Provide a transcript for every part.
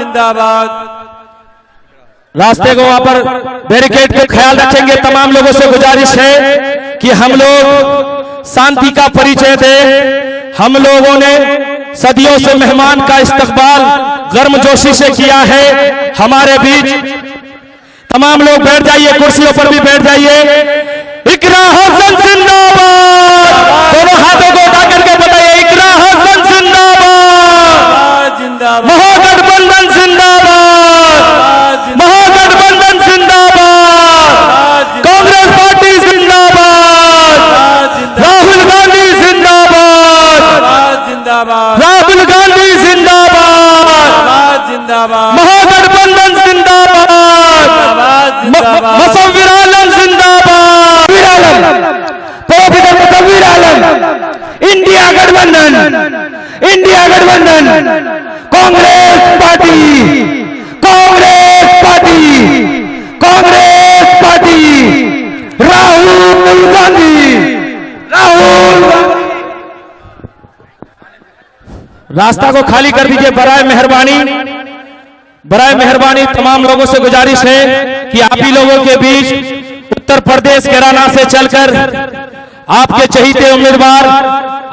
जिंदाबाद। रास्ते को वहां पर बैरिकेड का ख्याल रखेंगे। तमाम लोगों से गुजारिश है कि हम लोग शांति का परिचय दें। हम लोगों ने सदियों से मेहमान का इस्तकबाल गर्मजोशी से किया है। हमारे बीच तमाम लोग बैठ जाइए, कुर्सियों पर भी बैठ जाइए। इकरा हसन जिंदाबाद। दोनों हाथों को उठा करके बताइए, इकरा हसन जिंदाबाद, जिंदाबाद। महागठबंधन जिंदाबाद, महागठबंधन जिंदाबाद, कांग्रेस पार्टी जिंदाबाद, राहुल गांधी जिंदाबाद, जिंदाबाद, राहुल गांधी जिंदाबाद, जिंदाबाद, महागठबंधन जिंदाबाद, मुसव्विर आलम जिंदाबाद, मुसव्विर आलम, इंडिया गठबंधन, इंडिया गठबंधन, Congress party, Congress party, Congress party, Rahul Gandhi, Rahul Gandhi. रास्ता को खाली कर दीजिए बराए मेहरबानी, बराए मेहरबानी। तमाम लोगों से गुजारिश है कि आप ही लोगों के बीच उत्तर प्रदेश कैराना से चलकर आपके चहीते उम्मीदवार,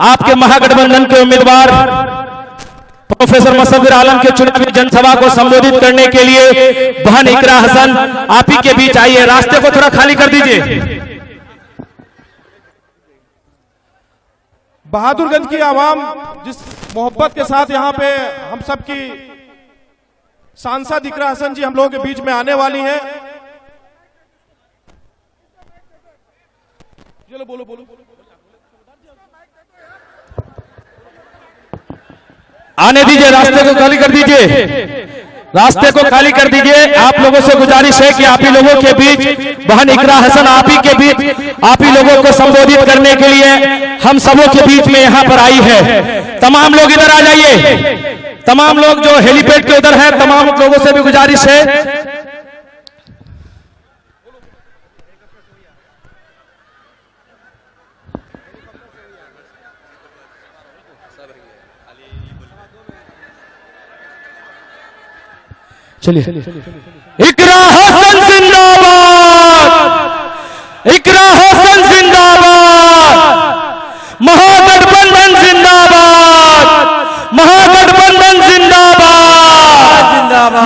आपके महागठबंधन के उम्मीदवार प्रोफेसर मुसव्विर आलम के चुनावी जनसभा को संबोधित करने के लिए बहन इकरा हसन आप ही के बीच आइए। रास्ते को थोड़ा खाली कर दीजिए। बहादुरगंज की आवाम जिस मोहब्बत के साथ यहाँ पे हम सब की सांसद इकरा हसन जी हम लोगों के बीच में आने वाली हैं। चलो बोलो बोलो। आने दीजिए, रास्ते को खाली कर दीजिए, रास्ते को खाली कर दीजिए। आप लोगों से गुजारिश है कि आप ही लोगों के बीच बहन इकरा हसन आप ही के बीच आप ही लोगों को संबोधित करने के लिए हम सबों के बीच में यहां पर आई है। तमाम लोग इधर आ जाइए, तमाम लोग जो हेलीपैड के उधर है, तमाम लोगों से भी गुजारिश है। चलिए, इकरा हसन जिंदाबाद, इकरा हसन जिंदाबाद, महागठबंधन जिंदाबाद, महागठबंधन जिंदाबाद,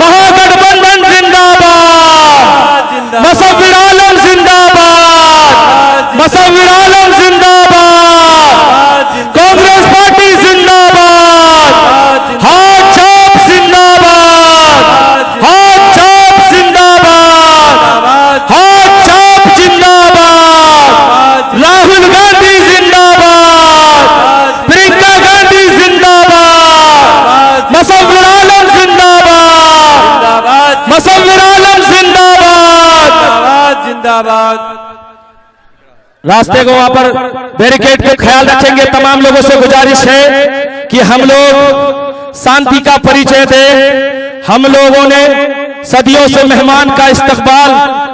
महागठबंधन जिंदाबाद, मुसव्विर आलम जिंदाबाद, मुसव्विर आलम जिंदाबाद, कांग्रेस पार्टी जिंदाबाद, हाथ छाप जिंदाबाद, हाथ छाप जिंदाबाद, हाथ छाप जिंदाबाद, राहुल गांधी जिंदाबाद, प्रियंका गांधी जिंदाबाद, मुसव्विर आलम जिंदाबाद, मुसव्विर आलम जिंदाबाद, जिंदाबाद। रास्ते को वहां पर बैरिकेड का ख्याल रखेंगे। तमाम लोगों से गुजारिश है कि हम लोग शांति का परिचय दें। हम लोगों ने सदियों से मेहमान का इस्तकबाल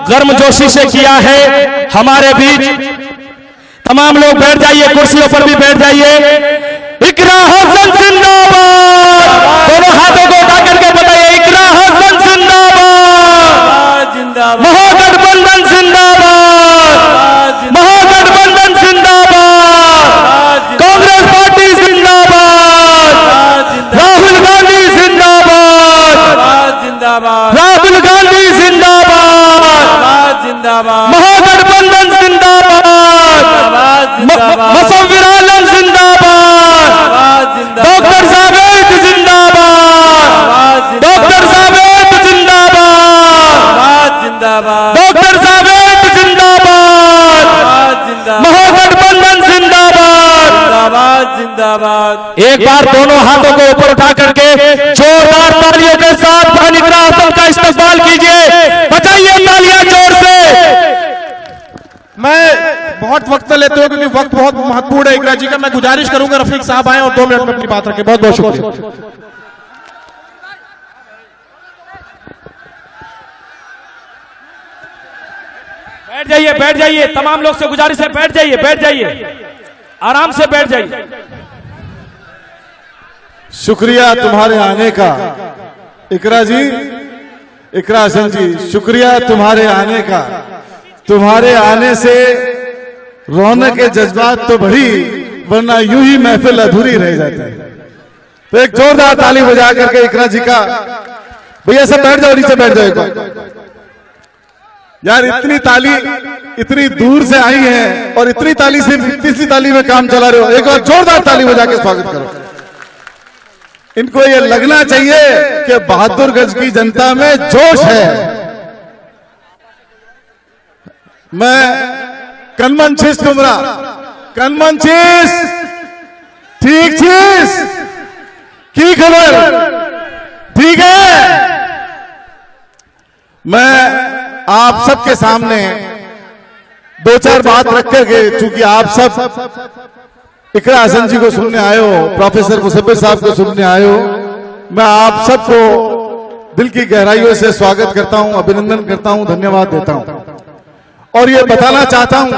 गर्मजोशी से किया है। हमारे बीच तमाम लोग बैठ जाइए, कुर्सियों पर भी बैठ जाइए। इकरा हसन जिंदाबाद। दोनों हाथों को उठा करके बताइए, इकरा हसन जिंदाबाद, जिंदाबाद। महागठबंधन जिंदाबाद, महागठबंधन जिंदाबाद, कांग्रेस पार्टी जिंदाबाद, राहुल गांधी जिंदाबाद, जिंदाबाद, राहुल गांधी जिंदाबाद, जिंदाबाद, महागठबंधन जिंदाबाद, मुसव्विर आलम जिंदाबाद, डॉक्टर जावेद जिंदाबाद, डॉक्टर जावेद जिंदाबाद, जिंदाबाद, डॉक्टर जावेद जिंदाबाद, महागठबंधन जिंदाबाद, जिंदाबाद। एक बार दोनों हाथों को ऊपर उठा करके जोरदार तालियों के साथ बहन इकरा हसन का इस्तकबाल कीजिए। बजाइए तालियां जोर से। मैं बहुत वक्त लेते हो क्योंकि वक्त बहुत महत्वपूर्ण है इकरा जी का। मैं गुजारिश करूंगा रफीक साहब आए और 2 मिनट में अपनी बात रखें। बहुत बहुत शुक्रिया। बैठ जाइए, बैठ जाइए। तमाम लोग से गुजारिश है, बैठ जाइए, बैठ जाइए, आराम से बैठ जाइए। शुक्रिया तुम्हारे आने का। इकरा जी, इकरा हसन जी, शुक्रिया तुम्हारे आने का। तुम्हारे आने से रौनक के जज्बात तो बढ़ी, वरना यूं ही महफिल अधूरी रह जाती। तो एक जोरदार ताली बजा करके इकरा जी का। भैया सब बैठ जाओ, नीचे बैठ जाओ एक बार। यार इतनी ताली इतनी दूर से आई है और इतनी ताली से तीसरी ताली में काम चला रहे हो। एक बार जोरदार ताली बजा के स्वागत करो। इनको ये लगना चाहिए कि बहादुरगंज की जनता में जोश है। मैं कनमन छिस तुमरा, कनमन छिस, ठीक छिस की खबर, ठीक है। मैं आप सबके सामने दो चार बात रख करके, चूंकि आप सब इकरा हसन जी को सुनने आए हो, प्रोफेसर मुसब्बिर साहब को सुनने आए हो, मैं आप सबको दिल की गहराइयों से स्वागत करता हूं, अभिनंदन करता हूं, धन्यवाद देता हूं। और ये बताना चाहता हूं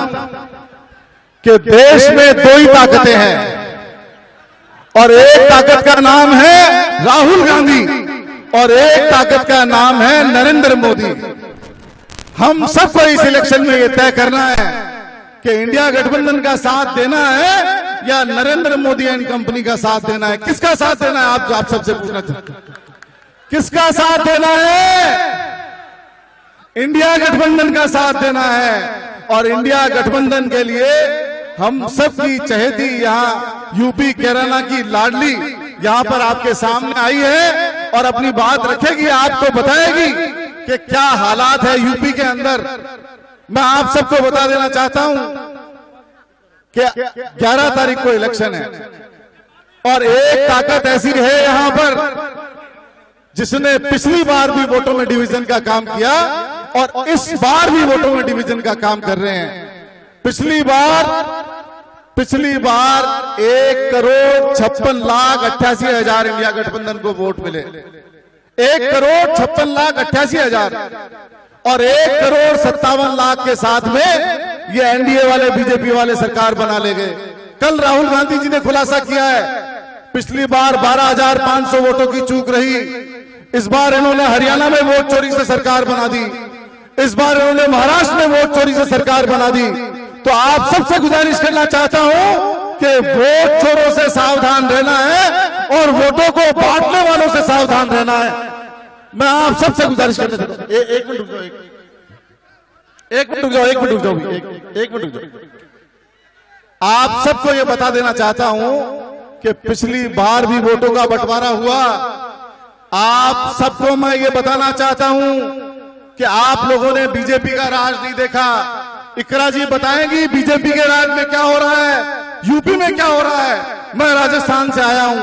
कि देश में दो ही ताकतें हैं और एक ताकत का नाम है राहुल गांधी और एक ताकत का नाम है नरेंद्र मोदी। हम सबको इस इलेक्शन में यह तय करना है कि इंडिया गठबंधन का साथ देना है या नरेंद्र मोदी एंड कंपनी का साथ देना है। किसका साथ देना है? आप सबसे पूछना चाहते हैं, किसका साथ देना है? इंडिया गठबंधन का साथ देना है। और इंडिया गठबंधन के लिए हम सबकी चहेती यहाँ यूपी केरला की लाडली यहाँ पर आपके सामने आई है और अपनी बात रखेगी, आपको बताएगी कि क्या हालात है यूपी के अंदर। मैं आप सबको बता देना चाहता हूं कि 11 तारीख को इलेक्शन है और एक ताकत ऐसी है यहां पर जिसने पिछली बार भी वोटों में डिवीजन का काम किया और इस बार भी वोटों में डिवीजन का काम कर रहे हैं। पिछली बार 1,56,88,000 इंडिया गठबंधन को वोट मिले, 1,56,88,000 और 1,57,00,000 के साथ में ये एनडीए वाले बीजेपी वाले सरकार बना ले गए। कल राहुल गांधी जी ने खुलासा किया है, पिछली बार 12,500 वोटों की चूक रही, इस बार इन्होंने हरियाणा में वोट चोरी से सरकार बना दी, इस बार इन्होंने महाराष्ट्र में वोट चोरी से सरकार बना दी। तो आप सबसे गुजारिश करना चाहता हूं कि वोट चोरों से सावधान रहना है और वोटों को बांटने वालों से सावधान रहना है। मैं आप सबसे गुजारिश करना चाहता हूं, एक मिनट रुक जाओ, एक मिनट रुक जाओ, एक मिनट रुक जाओ। आप सबको यह बता देना चाहता हूं कि पिछली बार भी वोटों का बंटवारा हुआ। आप सबको मैं ये बताना चाहता हूं कि आप लोगों ने बीजेपी का राज नहीं देखा। इकरा जी बताएंगी बीजेपी के राज में क्या हो रहा है, यूपी में क्या हो रहा है। मैं राजस्थान से आया हूं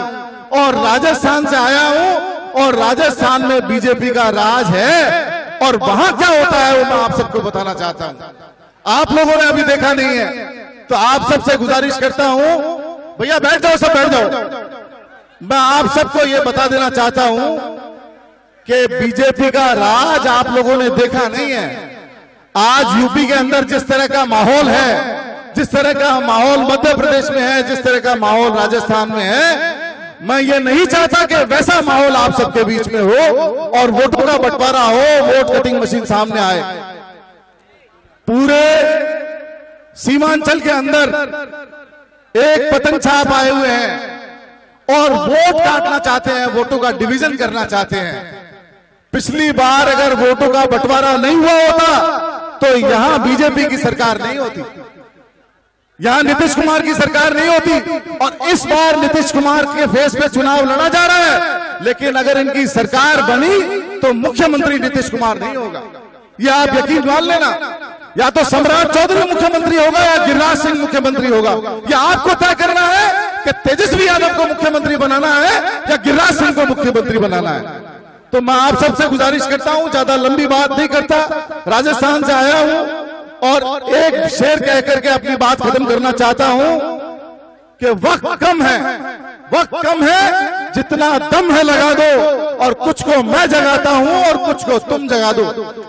और राजस्थान में बीजेपी का राज है और वहां क्या होता है वो मैं आप सबको बताना चाहता हूं। आप लोगों ने अभी देखा नहीं है, तो आप सबसे गुजारिश करता हूं, भैया बैठ जाओ, सब बैठ जाओ। मैं आप सबको ये बता देना चाहता हूं कि बीजेपी का राज आप लोगों ने देखा नहीं है। आज यूपी के अंदर जिस तरह का माहौल है, जिस तरह का माहौल मध्य प्रदेश में है, जिस तरह का माहौल राजस्थान में है, मैं ये नहीं चाहता कि वैसा माहौल आप सबके बीच में हो और वोटों का बंटवारा हो, वोट कटिंग मशीन सामने आए। पूरे सीमांचल के अंदर एक पतंग छाप आए हुए हैं और वोट काटना चाहते हैं, वोटों का डिवीजन करना चाहते हैं। पिछली बार अगर वोटों का बंटवारा नहीं हुआ होता तो यहां बीजेपी की सरकार नहीं होती, यहां नीतीश कुमार की सरकार नहीं होती और इस बार नीतीश कुमार के फेस पे चुनाव लड़ा जा रहा है। लेकिन अगर इनकी सरकार बनी तो मुख्यमंत्री नीतीश कुमार नहीं होगा, यह आप यकीन मान लेना। या तो सम्राट चौधरी मुख्यमंत्री होगा या गिरिराज सिंह मुख्यमंत्री होगा। यह आपको तय करना है कि तेजस्वी यादव को मुख्यमंत्री बनाना है या गिरिराज सिंह को मुख्यमंत्री बनाना है। तो मैं आप सबसे गुजारिश करता हूं, ज्यादा लंबी बात नहीं करता, राजस्थान से आया हूं और एक शेर कह करके अपनी बात खत्म करना चाहता हूं कि वक्त कम है, जितना दम है लगा दो और कुछ को मैं जगाता हूं और कुछ को तुम जगा दो।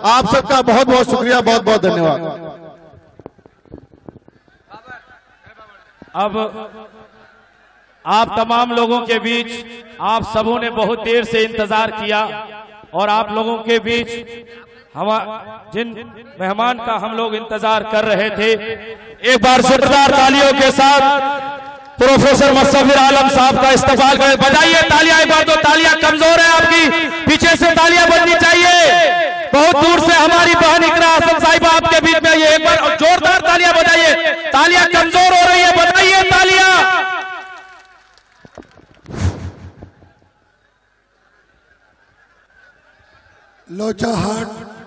आप सबका बहुत बहुत शुक्रिया, बहुत बहुत धन्यवाद। अब आप तमाम लोगों के बीच आप सबों ने बहुत देर से इंतजार किया और आप लोगों के बीच हम जिन मेहमान का हम लोग इंतजार कर रहे थे, एक बार जोरदार तालियों के साथ प्रोफेसर मुस्तफिर आलम साहब का इस्तकबाल करें। बजाइए तालियां, एक बार तो तालियां कमजोर है आपकी, पीछे से तालियां बजनी चाहिए। बहुत दूर से हमारी बहन इकरा हसन साहिबा आपके बीच में, ये एक बार जोरदार तालियां बजाइए, तालियां कमजोर हो रही है, बजाइए तालियां। लोचा हाट